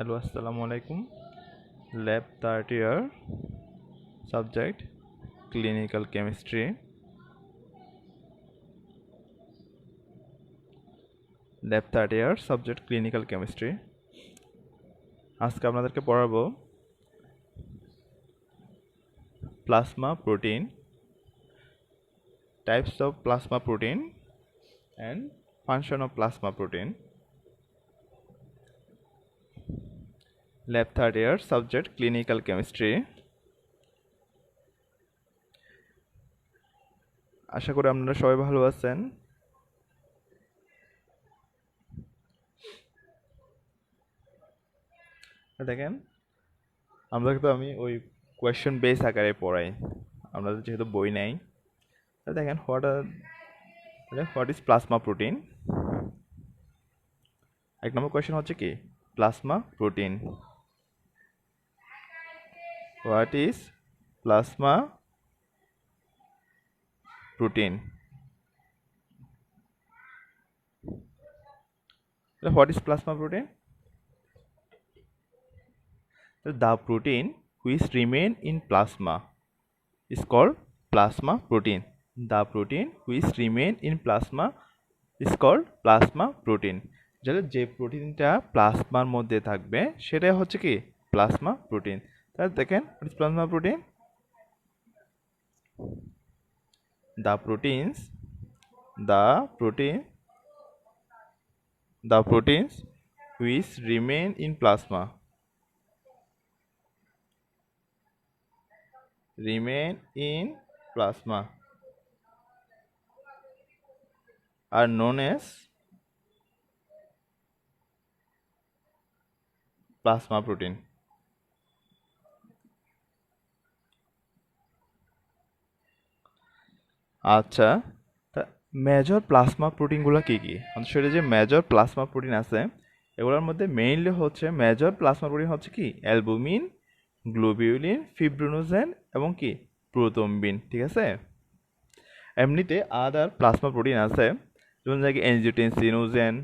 Hello, Assalamu alaikum. Lab third year, subject clinical chemistry. Lab third year, subject clinical chemistry. আজকে আপনাদেরকে পড়াবো plasma protein, types of plasma protein and function of plasma protein. Lab third year, subject clinical chemistry. আশা করি আপনারা সবাই ভালো আছেন। দেখেন আমি ওই কোয়েশ্চেন বেস আকারে পড়াই, আপনাদের যেহেতু বই নাই। দেখেন হোয়াট ইজ প্লাজমা প্রোটিন। এক নম্বর কোয়েশ্চেন হচ্ছে কি plasma protein. What is plasma protein? What is plasma protein? The protein which remain in plasma is called plasma protein. The protein which remain in plasma is called plasma protein. যে প্রোটিনটা প্লাজমার মধ্যে থাকবে সেটাই হচ্ছে কি plasma protein. তাহলে দেখেন plasma protein, the proteins which remain in plasma are known as plasma protein. আচ্ছা, major plasma প্রোটিনগুলো কি কি? সেটা যে মেজর প্লাজমা প্রোটিন আছে এগুলোর মধ্যে মেইনলি হচ্ছে মেজর প্লাজমা প্রোটিন হচ্ছে কি অ্যালবুমিন, গ্লোবিউলিন, ফিব্রিনোজেন এবং কি প্রোথ্রম্বিন। ঠিক আছে, এমনিতে আদার প্লাজমা প্রোটিন আছে যেমন এনজিওটেনসিনোজেন,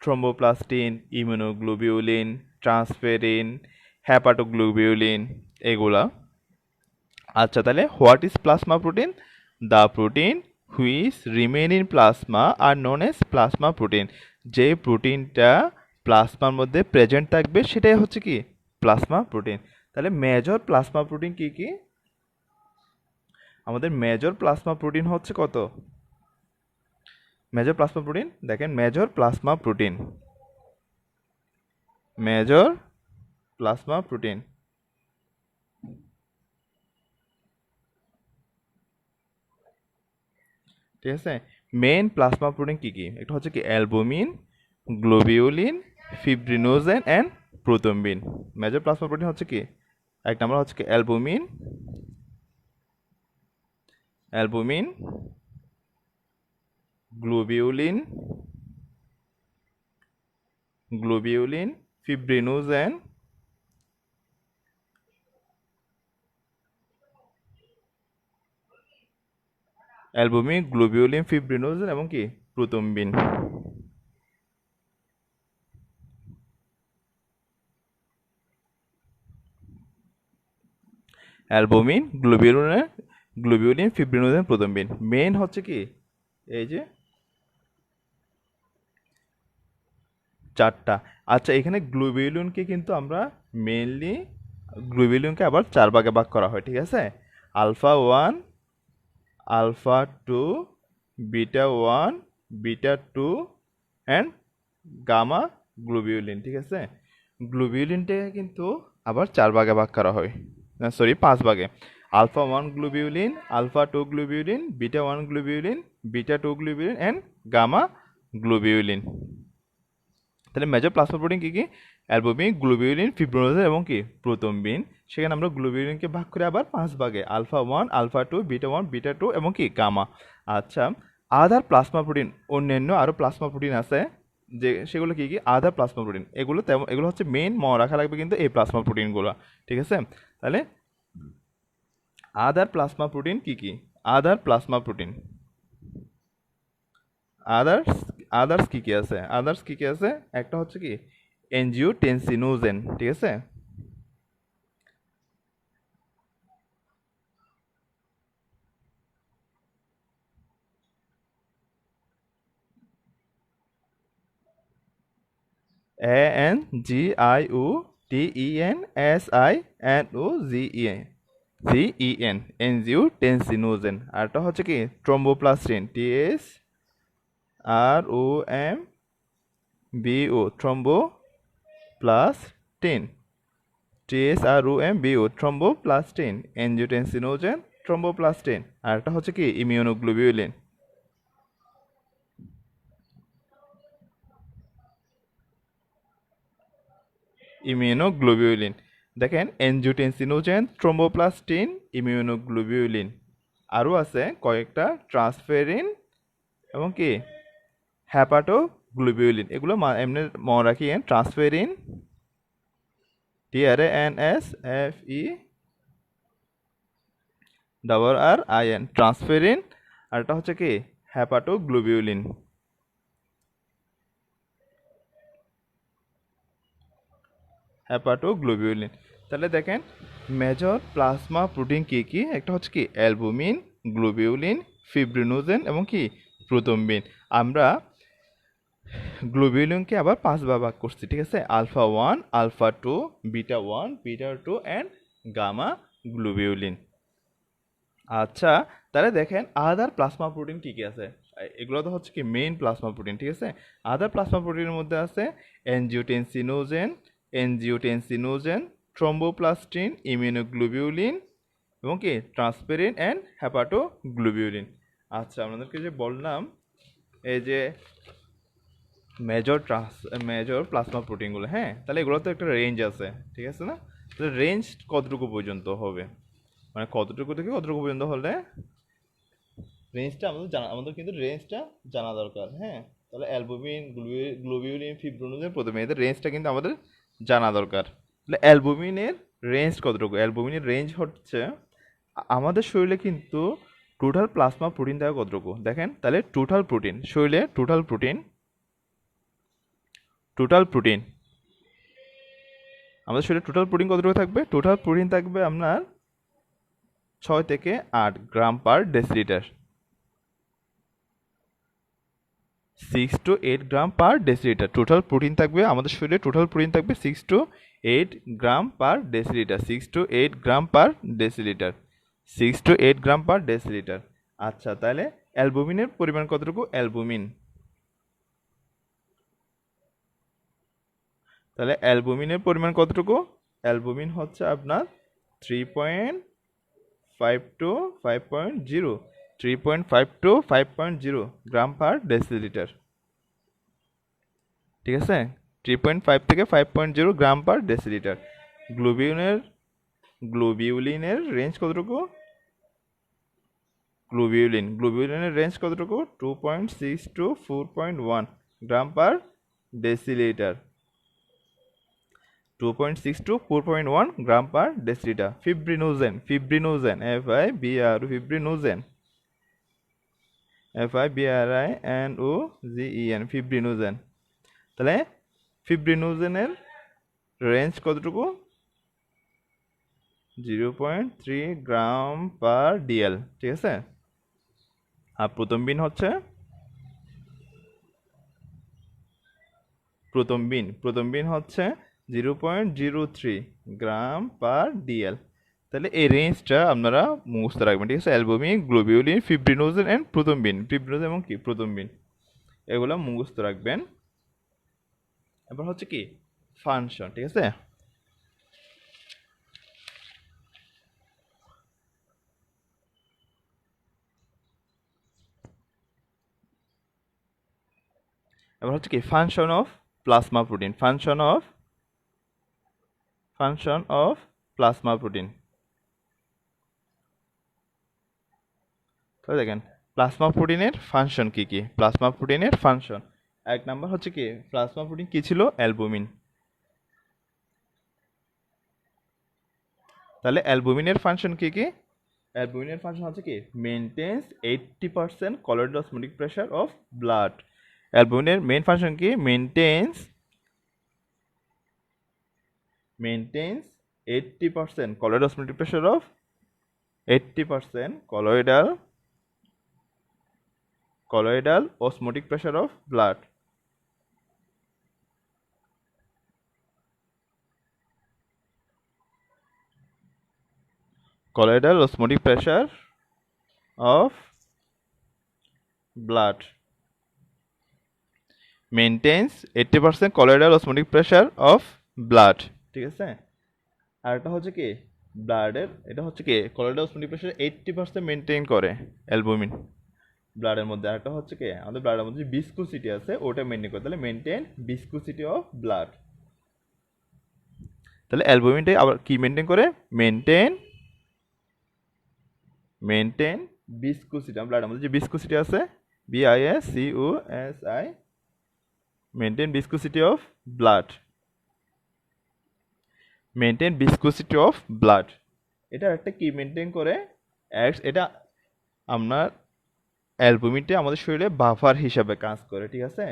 থ্রম্বোপ্লাস্টিন, ইমিউনোগ্লোবিউলিন, ট্রান্সফেরিন, হ্যাপাটোগ্লোবিউলিন এগুলা। আচ্ছা, তাহলে what is plasma protein? The protein which remain in plasma are known as plasma protein. যে প্রোটিনটা প্লাজমার মধ্যে প্রেজেন্ট থাকবে সেটাই হচ্ছে কি প্লাজমা প্রোটিন। তাহলে মেজর প্লাজমা প্রোটিন কি কি? আমাদের মেজর প্লাজমা প্রোটিন হচ্ছে কত? মেজর প্লাজমা প্রোটিন দেখেন, মেজর প্লাজমা প্রোটিন ঠিক আছে। মেইন প্লাজমা প্রোটিন কি কি? একটা হচ্ছে কি albumin, globulin, fibrinogen and prothrombin. Major plasma protein হচ্ছে কি এক নম্বর হচ্ছে কি অ্যালবুমিন, গ্লোবিউলিন, ফিব্রিনোজেন, এবং কি prothrombin. Albumin, globulin, fibrinogen, prothrombin main হচ্ছে কি এই যে চারটা। আচ্ছা, এখানে গ্লোবিউলিনকে কিন্তু আমরা মেইনলি গ্লোবিউলিনকে আবার চার ভাগে ভাগ করা হয়। ঠিক আছে, alpha 1, alpha 2, beta 1, beta 2 and gamma globulin. ঠিক আছে, গ্লোবিউলিনটাকে কিন্তু আবার চার ভাগে ভাগ করা হয়, পাঁচ ভাগে। Alpha 1 globulin, alpha 2 globulin, beta 1 globulin, beta 2 globulin and gamma globulin. তাহলে মেজর প্লাজমা প্রোটিন কি কি? অ্যালবুমিন, গ্লোবিউলিন, ফিব্রিনোজেন এবং কি প্রোথ্রম্বিন। সেখানে আমরা গ্লোবিউলিনকে ভাগ করে আবার পাঁচ ভাগে, আলফা 1, আলফা 2, বিটা 1, বিটা 2 এবং কি গামা। আচ্ছা, আদার প্লাজমা প্রোটিন, অন্যান্য আরও প্লাজমা প্রোটিন আছে যে সেগুলো কি কি? আদার প্লাজমা প্রোটিন। এগুলো হচ্ছে মেইন মনে রাখা লাগবে কিন্তু এই প্লাজমা প্রোটিনগুলো। ঠিক আছে, তাহলে আদার প্লাজমা প্রোটিন কি কি? আদার্স কি কি আছে? একটা হচ্ছে কি এনজিওটেনসিনোজেন, ঠিক আছে। ANGIOTENSINOZEN, এনজিওটেনসিনোজেন। আরটা হচ্ছে কি thromboplastin, THROMBO, thromboplastin, THROMBO, thromboplastin, angiotensinogen, thromboplastin. আরটা হচ্ছে কি ইমিউনোগ্লোবিউলিন। ইমিউনোগ্লোবিউলিন দেখেন, এনজিওটেনসিনোজেন, থ্রম্বোপ্লাস্টিন, ইমিউনোগ্লোবিউলিন। আরও আছে কয়েকটা, ট্রান্সফেরিন এবং কি হ্যাপাটোগ্লোবিউলিন। এগুলো এমনি মনে রাখিয়েন, ট্রান্সফেরিন, TRANSFERIN, ট্রান্সফেরিন। আর এটা হচ্ছে কি হ্যাপাটোগ্লোবিউলিন। হ্যাপাটোগ্লোবিউলিন। তাহলে দেখেন মেজর প্লাজমা প্রোটিন কি কি, একটা হচ্ছে কি অ্যালবুমিন, গ্লোবিউলিন, ফিব্রিনোজেন এবং কি প্রোথম্বিন। আমরা গ্লোবিউলিনকে আবার 5 ভাগ করছি, ঠিক আছে। Alpha 1, alpha 2, beta 1, beta 2 and gamma globulin. আচ্ছা, তাহলে দেখেন আদার প্লাজমা প্রোটিন কি কি আছে। এগুলো তো হচ্ছে কি মেইন প্লাজমা প্রোটিন, ঠিক আছে। আদার প্লাজমা প্রোটিনের মধ্যে আছে এনজিওটেনসিনোজেন, থ্রম্বোপ্লাস্টিন, ইমিউনোগ্লোবিউলিন এবং কি ট্রান্সফেরিন অ্যান্ড হ্যাপাটোগ্লোবিউলিন। আচ্ছা, আপনাদেরকে যে বললাম এই যে মেজর প্লাজমা প্রোটিনগুলো, হ্যাঁ, তাহলে এগুলো তো একটা রেঞ্জ আছে, ঠিক আছে না। তাহলে রেঞ্জ কতটুকু পর্যন্ত হবে, মানে কতটুকু থেকে কতটুকু পর্যন্ত হলে রেঞ্জটা আমাদের কিন্তু রেঞ্জটা জানা দরকার, হ্যাঁ। তাহলে অ্যালবুমিন, গ্লোবিউলিন, ফিব্রিনোজেন, প্রথমে এদের রেঞ্জটা কিন্তু আমাদের জানা দরকার। তাহলে অ্যালবুমিনের রেঞ্জ কতটুকু, অ্যালবুমিনের রেঞ্জ হচ্ছে আমাদের শরীরে কিন্তু টোটাল প্লাজমা প্রোটিন থাকে কতটুকু দেখেন। তাহলে টোটাল প্রোটিন শরীরে, টোটাল প্রোটিন আমাদের শরীরে টোটাল প্রোটিন কতটুকু থাকবে, টোটাল প্রোটিন থাকবে আপনার 6 থেকে 8 gram per decilitre, 6 to 8 gram per decilitre total protein থাকবে আমাদের শরীরে। টোটাল প্রোটিন থাকবে 6 to 8 gram per decilitre, 6 to 8 gram per decilitre, 6 to 8 gram per decilitre. আচ্ছা, তাহলে অ্যালবুমিনের পরিমাণ কতটুকু, তাহলে অ্যালবুমিনের পরিমাণ কতটুকু, অ্যালবুমিন হচ্ছে আপনার 3.5 to 5.0, 3.5 to 5.0 gram per decilitre, ঠিক আছে। 3.5 থেকে 5.0 গ্রাম পার ডেসিলিটার। গ্লোবিউলিনের রেঞ্জ কতটুকু, গ্লোবিউলিনের রেঞ্জ কতটুকু, 2.6 to 4.1 gram per decilitre, 2.6 to 4.1 gram per decilitre. Fibrinogen, fibrinogen, তাহলে ফিব্রিনোজেনের রেঞ্জ কতটুকু, 0.3 গ্রাম পার ডিএল, ঠিক আছে। আর প্রথমবিন হচ্ছে প্রথমবিন হচ্ছে 0.03 গ্রাম পার ডিএল। তাহলে এই রেঞ্জটা আপনারা মুখস্থ রাখবেন, ঠিক আছে। Albumin, globulin, fibrinogen and fibrinogen এবং কি প্রথমবিন, এগুলো মুখস্থ রাখবেন। এবার হচ্ছে কি ফাংশন, ঠিক আছে। এবার হচ্ছে কি function of plasma protein, function of plasma protein. তাহলে দেখেন প্লাজমা প্রোটিনের ফাংশন কি কি, প্লাজমা প্রোটিনের ফাংশন। এক নাম্বার হচ্ছে কি প্লাজমা প্রোটিন কি ছিল, অ্যালবুমিন। তাহলে অ্যালবুমিনের ফাংশন কি কি, অ্যালবুমিনের ফাংশন হচ্ছে কি maintains 80% colloid pressure of blood. অ্যালবুমিনের মেইন ফাংশন কি, maintains maintains 80% colloidal osmotic pressure of 80% colloidal osmotic pressure of blood. Colloidal osmotic pressure of blood maintains 80% colloidal osmotic pressure of blood. ঠিক আছে, আর এটা হচ্ছে কি ব্লাডের, এটা হচ্ছে কি colloidal osmotic pressure 80% মেনটেন করে অ্যালবুমিন ব্লাডের মধ্যে। আর এটা হচ্ছে কি আমাদের ব্লাডের মধ্যে যে ভিসকোসিটি আছে ওটা মেনটেন করে, তাহলে মেনটেন ভিসকোসিটি অফ ব্লাড। তাহলে অ্যালবুমিনটাই আবার কি মেনটেন করে, মেনটেন ভিসকোসিটি। আমার ব্লাডের মধ্যে যে ভিসকোসিটি আছে BISCOSI, maintain viscosity of blood, maintain viscosity of blood. এটা একটা কি মেনটেন করে এটা আপনার অ্যালবুমিনটা আমাদের শরীরে বাফার হিসাবে কাজ করে। ঠিক আছে,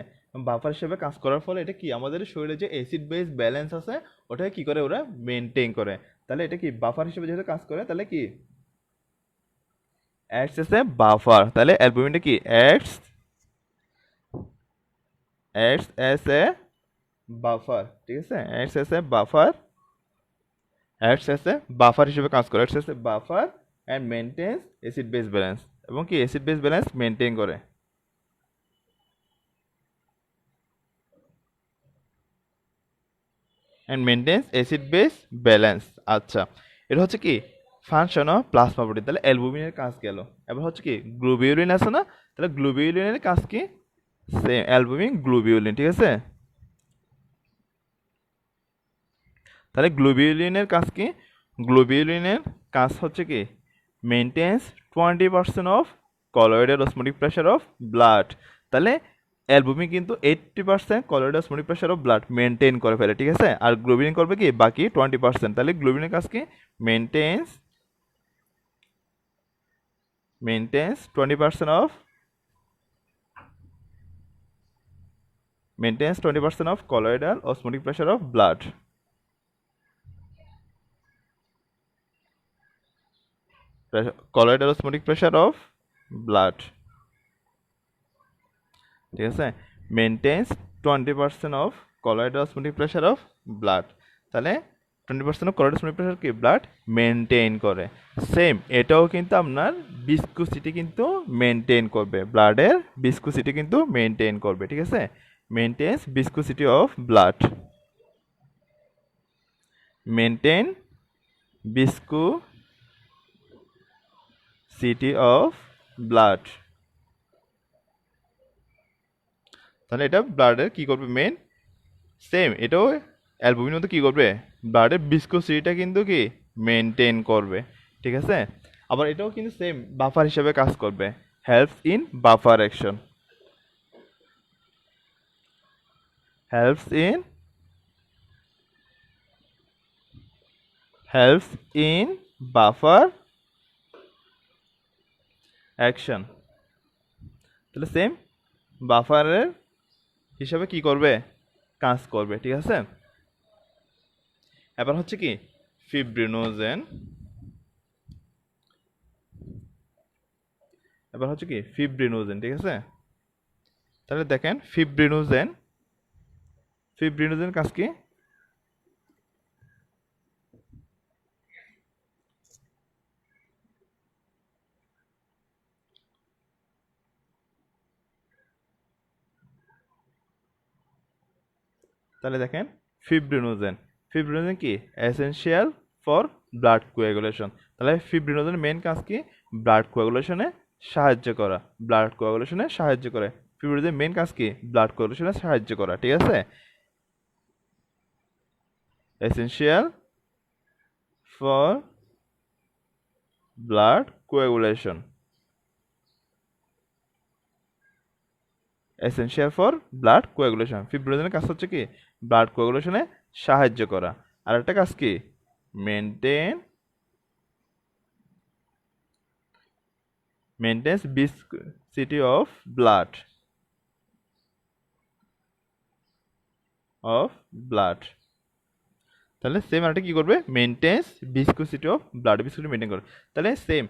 বাফার হিসাবে কাজ করার ফলে এটা কি আমাদের শরীরে যে অ্যাসিড বেস ব্যালেন্স আছে ওটাকে কি করে ওরা মেনটেন করে। তাহলে এটা কি বাফার হিসেবে যেহেতু কাজ করে তাহলে কি অ্যাক্টস এস এ বাফার। তাহলে অ্যালবুমিনটা কি অ্যাক্টস এস এ বাফার। ঠিক আছে, acts as a buffer, acts as a buffer হিসেবে কাজ করে, acts as a buffer and maintains acid base balance, এবং কি অ্যাসিড বেস ব্যালেন্স মেনটেন করে। And maintains acid base balance. আচ্ছা, এটা হচ্ছে কি ফাংশন অফ প্লাজমা প্রোটিন। তাহলে অ্যালবুমিনের কাজ গেল। এবার হচ্ছে কি গ্লোবিউলিন আছে না, তাহলে গ্লোবিউলিনের কাজ কি সেম অ্যালবুমিন গ্লোবিউলিন। ঠিক আছে, তাহলে গ্লোবিউলিনের কাজ কি, গ্লোবিউলিনের কাজ হচ্ছে কি maintains 20% of colloidal osmotic pressure of blood. তাহলে অ্যালবুমিন কিন্তু 80% colloidal osmotic pressure of blood maintain করে ফেলে। ঠিক আছে, আর গ্লোবিউলিন করবে কি বাকি 20%। তাহলে গ্লোবিউলিনের কাজ কি maintains 20% of colloidal osmotic pressure of blood. Colloidal osmotic pressure of blood. ঠিক আছে, maintains 20% of colloidal osmotic pressure of blood। তাহলে 20% অফ colloidal osmotic pressure কি ব্লাড মেনটেন করে। সেম এটাও কিন্তু আপনার ভিসকোসিটি কিন্তু মেনটেন করবে, ব্লাডের ভিসকোসিটি কিন্তু মেনটেন করবে। ঠিক আছে, maintains viscosity of blood, maintain viscosity of blood. তাহলে এটা ব্লাডের কি করবে মেন, সেম এটাও অ্যালবুমিনের মতো কি করবে ব্লাডের ভিসকোসিটিটা কিন্তু কি মেনটেন করবে। ঠিক আছে, আবার এটাও কিন্তু সেম বাফার হিসেবে কাজ করবে, helps in buffer action, helps in buffer action. তাহলে সেম বাফারের হিসাবে কি করবে কাজ করবে। ঠিক আছে, এবার হচ্ছে কি ফিব্রিনোজেন, এবার হচ্ছে কি ফিব্রিনোজেন। ঠিক আছে, তাহলে দেখেন ফিব্রিনোজেন কাজ কি, তাহলে দেখেন ফিব্রিনোজেন কি এসেনশিয়াল ফর ব্লাড কোয়াগুলেশন। তাহলে ফিব্রিনোজেন মেন কাজ কি ব্লাড কোয়াগুলেশনে সাহায্য করা, ব্লাড কোয়াগুলেশনে সাহায্য করে। ফিব্রিনোজেন মেন কাজ কি ব্লাড কোয়াগুলেশনে সাহায্য করা। ঠিক আছে, essential for blood coagulation, essential for blood coagulation. ফিব্রিনোজেনের কাজ হচ্ছে কি ব্লাড কোয়াগুলেশনে সাহায্য করা। আর একটা কাজ কি মেনটেন্স ভিসকোসিটি অফ ব্লাড, তাহলে সেম আরেকটা কি করবে, maintains viscosity of blood, viscosity maintain করে। তাহলে সেম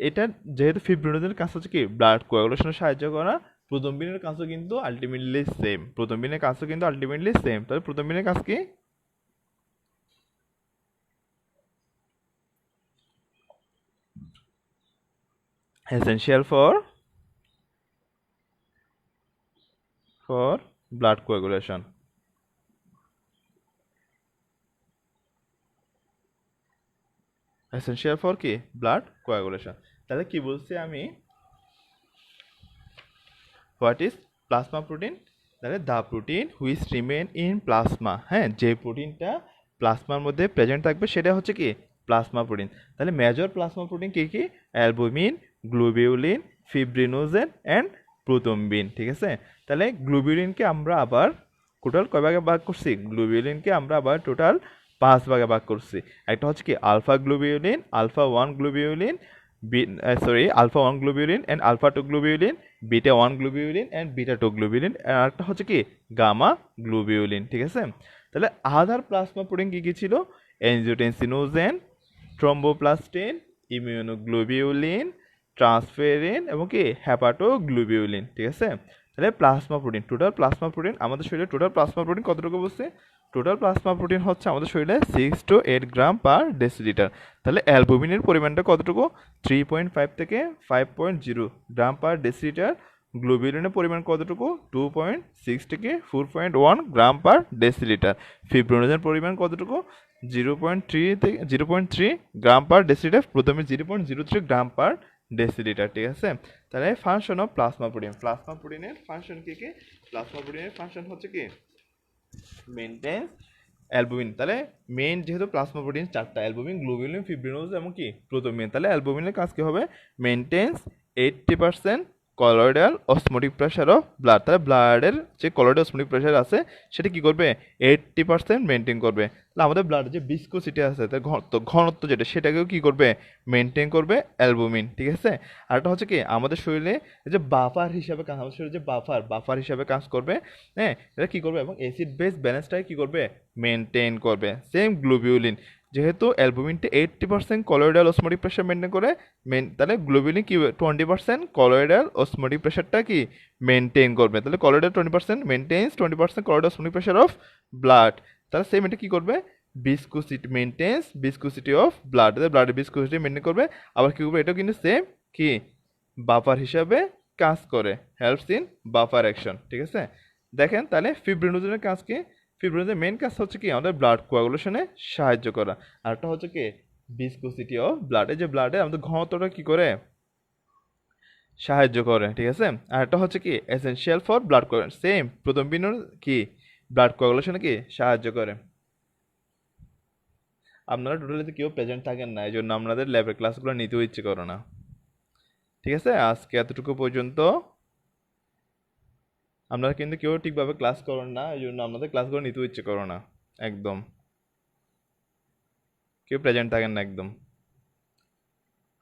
এটা যেহেতু ফিব্রিনোজেনের কাজ হচ্ছে কি ব্লাড কোয়াগুলেশনে সাহায্য করা, প্রথমবিনের কাজও কিন্তু আলটিমেটলি সেম, প্রথমবিনের কাজও কিন্তু আলটিমেটলি সেম। তাহলে প্রথমবিনের কাজ কি, essential for blood coagulation। essential for কি ব্লাড কোয়াগুলেশন। তাহলে কি বলছি আমি, হোয়াট ইজ প্লাজমা প্রোটিন, তাহলে the protein which remain in plasma, হ্যাঁ যে প্রোটিনটা প্লাজমার মধ্যে প্রেজেন্ট থাকবে সেটা হচ্ছে কি প্লাজমা প্রোটিন। তাহলে মেজর প্লাজমা প্রোটিন কি কি, albumin, globulin, fibrinogen and prothrombin, ঠিক আছে। তাহলে গ্লোবিউলিনকে আমরা আবার টোটাল কয় ভাগে ভাগ করছি, গ্লোবিউলিনকে আমরা আবার টোটাল 5 ভাগে ভাগ করছি। একটা হচ্ছে কি alpha globulin, alpha 1 globulin, alpha 1 globulin and alpha 2 globulin, beta 1 globulin and beta 2 globulin, আর একটা হচ্ছে কি গামা গ্লোবিউলিন, ঠিক আছে। তাহলে আদার প্লাজমা প্রোটিন কি কি ছিল, এনজিওটেনসিনোজেন, থ্রম্বোপ্লাস্টিন, ইমিউনোগ্লোবিউলিন, ট্রান্সফেরিন এবং কি হ্যাপাটোগ্লোবিউলিন, ঠিক আছে। তাহলে plasma protein, total plasma protein আমাদের শরীরে টোটাল প্লাজমা প্রোটিন কতটুকু বলছে, টোটাল প্লাজমা প্রোটিন হচ্ছে আমাদের শরীরে 6 to 8 গ্রাম পার ডেসিলিটার। তাহলে অ্যালবুমিনের পরিমাণটা কতটুকু, 3.5 থেকে 5.0 গ্রাম পার ডেসিলিটার। গ্লোবিউলিনের পরিমাণ কতটুকু, 2.6 থেকে 4.1 গ্রাম পার ডেসিলিটার। ফিব্রিনোজেনের পরিমাণ কতটুকু, 0.3 থেকে 0.3 গ্রাম পার ডেসিলিটার, প্রথমে 0.03 গ্রাম পার ডেসিলিটার, ঠিক আছে। তাহলে function of plasma protein, plasma প্রোটিনের ফাংশন কি কি, প্লাজমা প্রোটিনের ফাংশন হচ্ছে কি মেনটেন্স অ্যালবুমিন। তাহলে মেন যেহেতু প্লাজমা প্রোটিন চারটা, অ্যালবুমিন, গ্লোবিউলিন, ফিব্রিনোজ এবং কি প্রোথ্রম্বিন। তাহলে অ্যালবুমিনের কাজ কি হবে, maintains 80% colloidal osmotic pressure of blood. তাহলে ব্লাডের যে কলয়েডাল অসমোটিক প্রেশার আছে সেটা কি করবে, 80% মেনটেন করবে। তাহলে আমাদের ব্লাডের যে ভিসকোসিটি আছে, তার ঘনত্ব যেটা সেটাকেও কি করবে, মেনটেন করবে অ্যালবুমিন, ঠিক আছে। আরেকটা হচ্ছে কি আমাদের শরীরে যে বাফার হিসাবে কাজ, আমাদের শরীরে যে বাফার হিসাবে কাজ করবে, হ্যাঁ এটা কি করবে, এবং অ্যাসিড বেস ব্যালেন্সটাকে কি করবে, মেনটেন করবে। সেম গ্লোবিউলিন, যেহেতু অ্যালবুমিনটা 80% কলয়েডাল অসমোটিক প্রেশার মেনটেন করে, তাহলে গ্লোবিউলিন কি 20% কলয়েডাল অসমোটিক প্রেশারটা কি মেনটেন করবে। তাহলে colloidal 20% maintains 20% colloidal osmotic pressure of blood. তাহলে সেম এটা কি করবে, viscosity maintains viscosity of blood, ব্লাডের ভিসকোসিটি মেনটেন করবে। আবার কি করবে, এটাও কিন্তু সেম কি বাফার হিসাবে কাজ করে, হেল্পস ইন বাফার অ্যাকশন, ঠিক আছে। দেখেন তাহলে ফিব্রিনোজেনের কাজ কি, ফিব্রিনোজের মেন কাজ হচ্ছে কি আমাদের ব্লাড কোয়াগুলেশনে সাহায্য করা। আর একটা হচ্ছে কি ভিসকোসিটি অফ ব্লাড, এই যে ব্লাডে আমাদের ঘনত্বটা কি করে সাহায্য করে, ঠিক আছে। আর একটা হচ্ছে কি essential for blood coagulation, same প্রথম বিন্দু কি ব্লাড কোয়াগুলেশনে কি সাহায্য করে। আপনারা টোটালি কেউ প্রেজেন্ট থাকেন না, এই জন্য আপনাদের ল্যাবের ক্লাসগুলো নিতেও ইচ্ছে করো না, ঠিক আছে। আজকে এতটুকু পর্যন্ত, আপনারা কিন্তু কেউ ঠিকভাবে ক্লাস করেন না, এই জন্য আপনাদের ক্লাসগুলো নিতেও ইচ্ছে করো না, একদম কেউ প্রেজেন্ট থাকেন না একদম।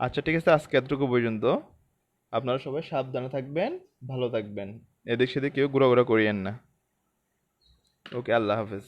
আচ্ছা ঠিক আছে, আজকে এতটুকু পর্যন্ত। আপনারা সবাই সাবধানে থাকবেন, ভালো থাকবেন, এদিক সেদিক কেউ ঘোরাঘোরা করিয়েন না। ওকে, আল্লাহ হাফেজ।